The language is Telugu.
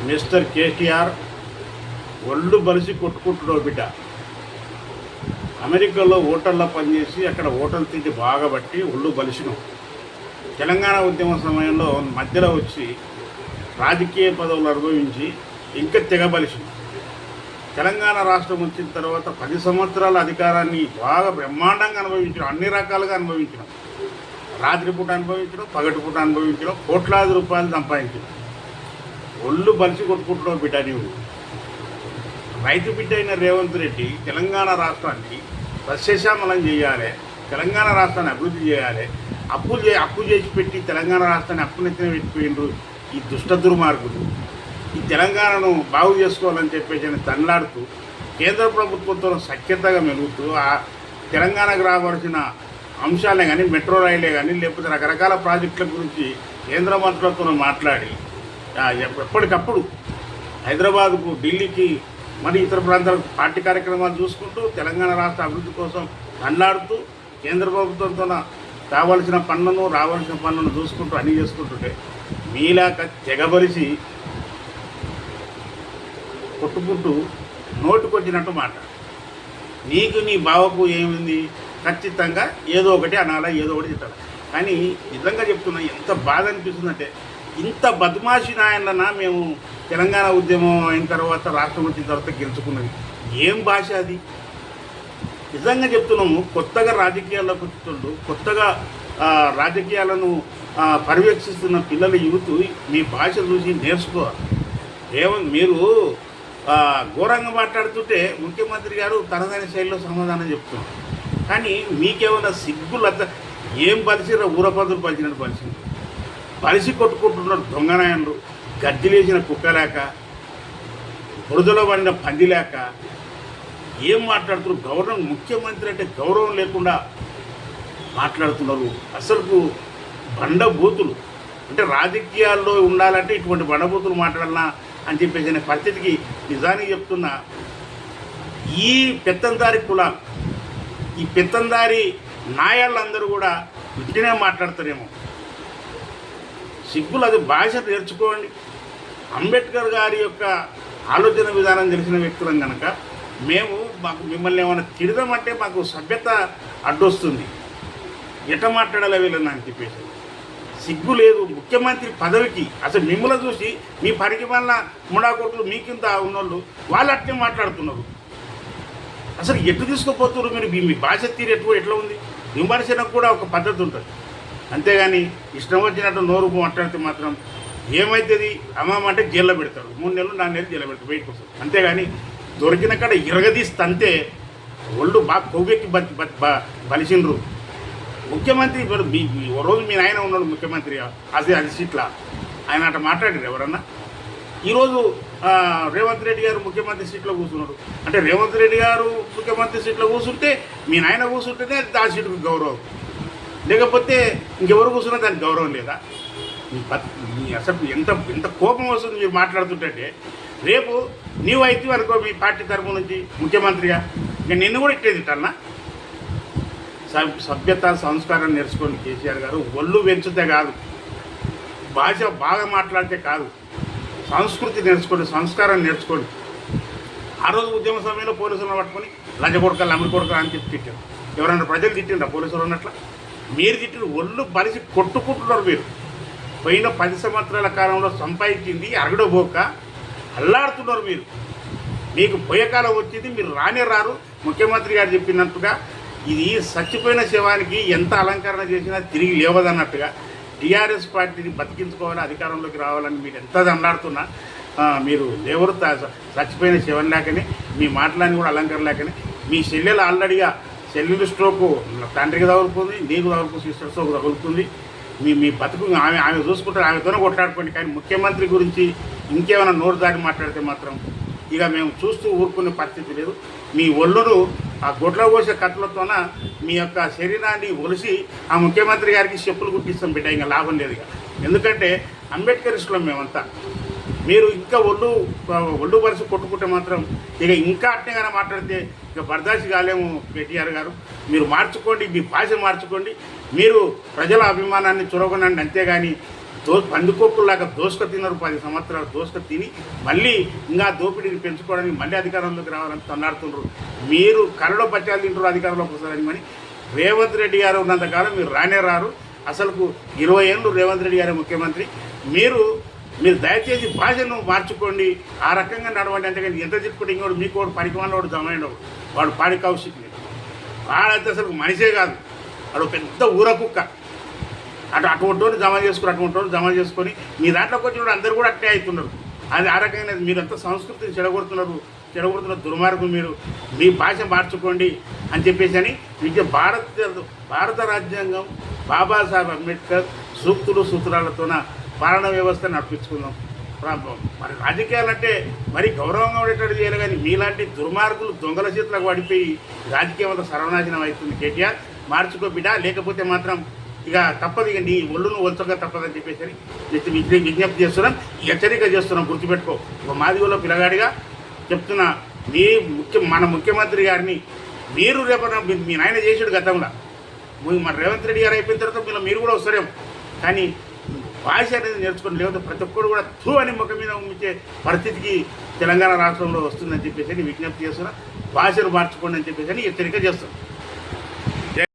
మిస్టర్ కేటీఆర్ ఒళ్ళు బలిసి కొట్టుకుంటున్నావు బిడ్డ. అమెరికాలో హోటల్లో పనిచేసి అక్కడ హోటల్ తిండి బాగా బట్టి ఒళ్ళు బలిసినావు. తెలంగాణ ఉద్యమ సమయంలో మధ్యలో వచ్చి రాజకీయ పదవులు అనుభవించి ఇంకా తెగబలిసినావు. తెలంగాణ రాష్ట్రం వచ్చిన తర్వాత 10 సంవత్సరాల అధికారాన్ని బాగా బ్రహ్మాండంగా అనుభవించినాం, అన్ని రకాలుగా అనుభవించినాం. రాత్రిపూట అనుభవించడం, పగటిపూట అనుభవించడం, కోట్లాది రూపాయలు సంపాదించడం. ఒళ్ళు బలిసి కొట్టుకుంటున్నావు బిడ్డ. నీవు రైతు బిడ్డ అయిన రేవంత్ రెడ్డి తెలంగాణ రాష్ట్రానికి సస్యశ్యామలం చేయాలి, తెలంగాణ రాష్ట్రాన్ని అభివృద్ధి చేయాలి, అప్పు చేసి పెట్టి తెలంగాణ రాష్ట్రాన్ని అప్పునెత్తిన పెట్టిపోయినరు ఈ దుష్ట దుర్మార్గులు. ఈ తెలంగాణను బాగు చేసుకోవాలని చెప్పేసి తన్లాడుతూ కేంద్ర ప్రభుత్వంతో సఖ్యతగా మెలుగుతూ ఆ తెలంగాణకు రావాల్సిన అంశాలే కానీ, మెట్రో రైలే కానీ, లేకపోతే రకరకాల ప్రాజెక్టుల గురించి కేంద్ర మంత్రులతో మాట్లాడి ఎప్పటికప్పుడు హైదరాబాద్కు, ఢిల్లీకి, మరి ఇతర ప్రాంతాలకు పార్టీ కార్యక్రమాలు చూసుకుంటూ తెలంగాణ రాష్ట్ర అభివృద్ధి కోసం దండాడుతూ కేంద్ర ప్రభుత్వంతో కావాల్సిన పనులను, రావాల్సిన పనులను చూసుకుంటూ అన్నీ చేసుకుంటుంటే మీలాక తెగబలిసి కొట్టుకుంటూ నోటుకొచ్చినట్టు మాట. నీకు నీ బావకు ఏమింది? ఖచ్చితంగా ఏదో ఒకటి అనాలా, ఏదో ఒకటి తిట్టాలి. కానీ నిజంగా చెప్తున్నా, ఎంత బాధ అనిపిస్తుందంటే, ఇంత బద్మాషి నాయనన్నా మేము తెలంగాణ ఉద్యమం అయిన తర్వాత, రాష్ట్రం వచ్చిన తర్వాత గెలుచుకున్నది. ఏం భాష అది? నిజంగా చెప్తున్నాము. కొత్తగా రాజకీయాల్లోకి వచ్చేటోళ్ళు, కొత్తగా రాజకీయాలను పర్యవేక్షిస్తున్న పిల్లల యూత్ మీ భాష చూసి నేర్చుకోవాలి. మీరు ఘోరంగా మాట్లాడుతుంటే ముఖ్యమంత్రి గారు తనదైన శైలిలో సమాధానం చెప్తున్నారు. కానీ మీకేమైనా సిగ్గులు ఏం పరిచిరా? ఊరపదులు పరిచినట్టు పరిచి కొట్టుకుంటున్నారు దొంగనాయన్లు. గజ్జిలేసిన కుక్కలేక, బురదలో పడిన పంది లేక ఏం మాట్లాడుతున్నారు? గౌరవం, ముఖ్యమంత్రి అంటే గౌరవం లేకుండా మాట్లాడుతున్నారు. అసలుకు బండబూతులు. అంటే రాజకీయాల్లో ఉండాలంటే ఇటువంటి బండబూతులు మాట్లాడాలన్నా అని చెప్పేసి పరిస్థితికి నిజానికి చెప్తున్నా. ఈ పెత్తందారి కులాలు, ఈ పెత్తందారి నాయాళ్ళందరూ కూడా ఇంటినే మాట్లాడతారేమో. సిగ్గులు, అది భాష నేర్చుకోండి. అంబేద్కర్ గారి యొక్క ఆలోచన విధానం తెలిసిన వ్యక్తులం కనుక మాకు మిమ్మల్ని ఏమైనా తిడదామంటే మాకు సభ్యత అడ్డొస్తుంది. ఎట మాట్లాడాలి వీళ్ళని అని చెప్పేసి సిగ్గు లేదు. ముఖ్యమంత్రి పదవికి అసలు మిమ్మల్ని చూసి మీ పరికి వల్ల ముడాకోట్లు మీకింత ఉన్నోళ్ళు వాళ్ళు అట్నే మాట్లాడుతున్నారు. అసలు ఎటు తీసుకుపోతున్నారు మీరు? మీ భాష తీరు ఎట్లా ఉంది? విమర్శనకు కూడా ఒక పద్ధతి ఉంటుంది. అంతేగాని ఇష్టం వచ్చినట్టు నోరు మాట్లాడితే మాత్రం ఏమవుతుంది? అమ్మమ్మంటే జైల్లో పెడతారు. 3 నెలలు 4 నెలలు జైల్లో పెడతారు, బయటకు వస్తారు. అంతేగాని దొరికిన కాడ ఇరగదీస్తంతే ఒళ్ళు బాగా కొవ్వెక్కి బలిసిండ్రు. ముఖ్యమంత్రి ఓ రోజు మీ నాయన ఉన్నాడు ముఖ్యమంత్రి, అది సీట్లా ఆయన అట్లా మాట్లాడారు ఎవరన్నా? ఈరోజు రేవంత్ రెడ్డి గారు ముఖ్యమంత్రి సీట్లో కూర్చున్నాడు. అంటే రేవంత్ రెడ్డి గారు ముఖ్యమంత్రి సీట్లో కూర్చుంటే మీ నాయన కూర్చుంటేనే ఆ సీటుకు గౌరవం, లేకపోతే ఇంకెవరు కూర్చున్నా దానికి గౌరవం లేదా? అసలు ఎంత కోపం వస్తుంది మీరు మాట్లాడుతుంటే. రేపు నీవు అయితే అనుకో మీ పార్టీ తరఫు నుంచి ముఖ్యమంత్రిగా, ఇంకా నిన్ను కూడా ఇట్టే తిట్టాలన్నా? సభ్యత, సంస్కారం నేర్చుకోండి కేసీఆర్ గారు. ఒళ్ళు పెంచితే కాదు, భాష బాగా మాట్లాడితే కాదు, సంస్కృతి నేర్చుకోండి, సంస్కారం నేర్చుకోండి. ఆ రోజు ఉద్యమ సమయంలో పోలీసులను పట్టుకొని లంచ కొడకలు, అమలు కొడకలు అని చెప్పి తిట్టారు. ఎవరైనా ప్రజలు తిట్టిండ్రా పోలీసులు ఉన్నట్ల? మీరు తిట్టిన ఒళ్ళు బలిసి కొట్టుకుంటున్నారు. మీరు పోయిన 10 సంవత్సరాల కాలంలో సంపాదించింది అరగడబోక అల్లాడుతున్నారు. మీకు పోయే కాలం వచ్చింది, మీరు రారు. ముఖ్యమంత్రి గారు చెప్పినట్టుగా ఇది చచ్చిపోయిన శవానికి ఎంత అలంకరణ చేసినా తిరిగి లేవదన్నట్టుగా టీఆర్ఎస్ పార్టీని బతికించుకోవాలి, అధికారంలోకి రావాలని మీరు ఎంత దండాడుతున్నా మీరు లేవరు. చచ్చిపోయిన శవం లేకనే మీ మాటలని కూడా అలంకరణ లేకనే మీ చెల్లెలు ఆల్రెడీగా సెల్యులు స్ట్రోకు తండ్రికి తగులుతుంది, నీకు తగులుకు, సిస్టర్ స్ట్రోక్ తగులుతుంది. మీ బతుకు ఆమె చూసుకుంటారు, ఆమెతోనే కొట్లాడుకోండి. కానీ ముఖ్యమంత్రి గురించి ఇంకేమైనా నోరు దాటి మాట్లాడితే మాత్రం ఇక మేము చూస్తూ ఊరుకునే పరిస్థితి లేదు. మీ ఒళ్ళును ఆ గొడ్ల కోసే కట్టలతోన మీ యొక్క శరీరాన్ని ఒలిసి ఆ ముఖ్యమంత్రి గారికి చెప్పులు కుట్టిస్తాం బిడ్డ. ఇంకా లాభం లేదు. ఇక ఎందుకంటే అంబేద్కరిస్టులం మేమంతా. మీరు ఇంకా ఒళ్ళు పరిచి కొట్టుకుంటే మాత్రం ఇక ఇంకా అట్నేగానే మాట్లాడితే ఇక బర్దాసి కాలేము. కేటీఆర్ గారు మీరు మార్చుకోండి, మీ భాష మార్చుకోండి, మీరు ప్రజల అభిమానాన్ని చొరగొనండి. అంతేగాని పందికొక్కులాగా దోసుక తిన్నారు, 10 సంవత్సరాలు దోసుక తిని మళ్ళీ ఇంకా దోపిడీని పెంచుకోవడానికి మళ్ళీ అధికారంలోకి రావాలని తన్నాడుతున్నారు. మీరు కరలో పట్టాలు తింటారు అధికారంలోకి వస్తారని. కానీ రేవంత్ రెడ్డి గారు ఉన్నంతకాలం మీరు రానే రారు. అసలుకు 20 ఏళ్ళు రేవంత్ రెడ్డి గారే ముఖ్యమంత్రి. మీరు దయచేసి భాషను మార్చుకోండి, ఆ రకంగా నడవండి. అంతేకాని ఎంత చెప్పుకుంటే ఇంకోటి మీకు వాడు పనికిమాలినోడు జమైండు, వాడు పాడి కౌశిక్ వాడైతే అసలు మనిషే కాదు, వాడు పెద్ద ఊర కుక్క. అటువంటి జమ చేసుకొని మీ దాంట్లోకి వచ్చిన అందరూ కూడా అట్టే అవుతున్నారు. అది ఆ రకంగా మీరంతా సంస్కృతిని చెడగొడుతున్న దుర్మార్గం. మీరు మీ భాష మార్చుకోండి అని చెప్పేసి అని భారత రాజ్యాంగం, బాబాసాహెబ్ అంబేద్కర్ సూక్తులు సూత్రాలతోన పాలనా వ్యవస్థ నడిపించుకుందాం. మరి రాజకీయాలంటే మరి గౌరవంగా ఉండేటట్టు చేయాలి. కానీ మీలాంటి దుర్మార్గులు దొంగల చేతులకు పడిపోయి రాజకీయం అంతా సర్వనాశనం అవుతుంది. కేటీఆర్ మార్చుకో బిడ్డ, లేకపోతే మాత్రం ఇక తప్పదు, ఇక నీ ఒళ్ళును ఒలచగా తప్పదని చెప్పేసి విజ్ఞప్తి చేస్తున్నాం, హెచ్చరిక చేస్తున్నాం. గుర్తుపెట్టుకో, ఒక మాదిగోలో పిల్లగాడిగా చెప్తున్నా, మన ముఖ్యమంత్రి గారిని మీరు రేపు మీ నాయన చేసాడు గతంలో, మన రేవంత్ రెడ్డి గారు అయిపోయిన తర్వాత మీరు కూడా వస్తారేమో. కానీ భాష అనేది నేర్చుకోండి, లేకపోతే ప్రతి ఒక్కరు కూడా థూ అని ముఖం మీద ఉంచే పరిస్థితికి తెలంగాణ రాష్ట్రంలో వస్తుందని చెప్పేసి విజ్ఞప్తి చేస్తున్నా. భాషను మార్చుకోండి అని చెప్పేసి హెచ్చరిక చేస్తున్నాం.